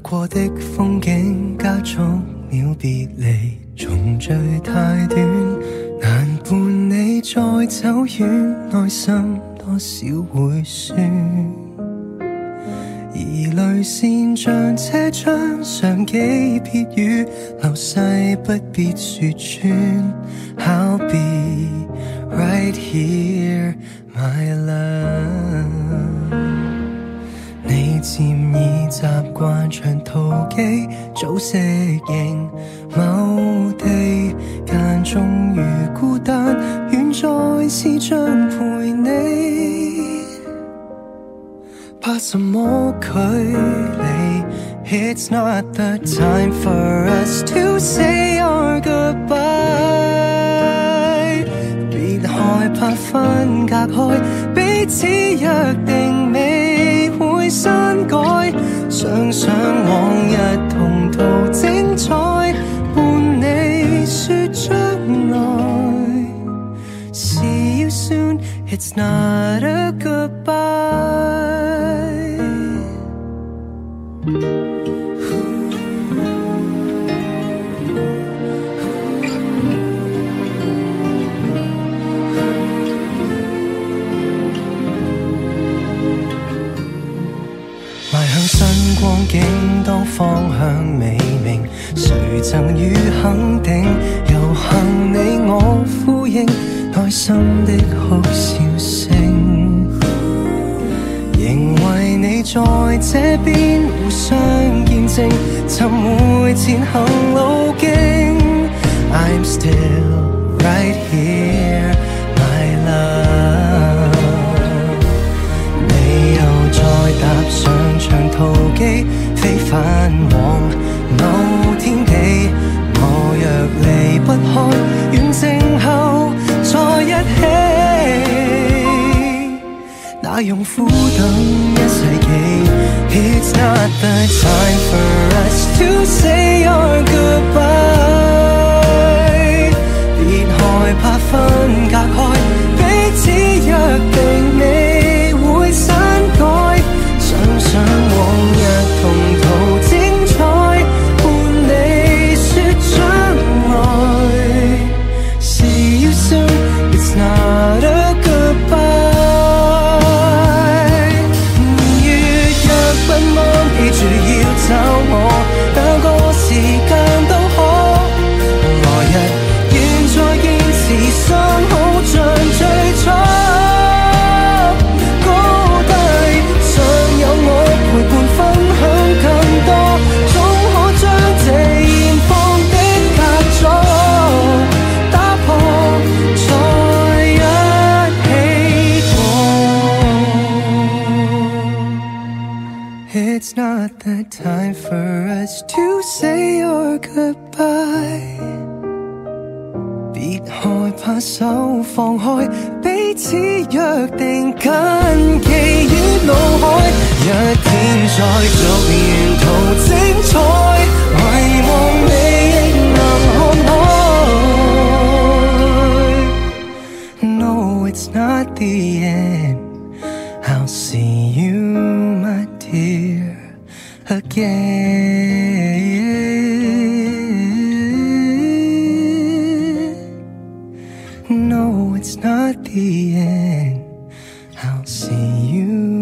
過的風景加速了別離，重聚太短，難伴你再走遠，內心多少會酸。而淚線像這張相機撇語，流逝不必說穿。I'll be right here, my love。你漸已習慣長途機，早適應某地，間終於孤單，遠在視像陪你。怕什麼距離 ？It's not the time for us to say our goodbye。別害怕分隔開，彼此約定未會刪改。想想往日同途精彩，伴你說將來。See you soon, it's not a goodbye。邁向新光景，當方向未明，誰贈予肯定？又幸你我呼應，內心的哭笑聲，仍為你在這邊互相見證，尋回前行路徑。I'm still right here, my love。你又再踏上長途機，飛返往某天地。我若離不開，遠征後再一起，那用苦等一世紀。It's not the time for us to say our goodbye。別害怕分隔開，彼此約定未會刪改。想想往日同途精彩，伴你說將來。See you soon, it's not a goodbye。不安，記住要找我，哪個時間都可。來日現在堅持相好像最初。高低尚有我陪伴分享更多，總可將這現況的隔阻打破，再一起過。It's not the time for us to say our goodbye。別害怕手放開，彼此約定緊記於腦海。一天再續沿途精彩，遺忘你亦能看開。No, it's not the end. I'll see you, my dear, again。 No, it's not the end. I'll see you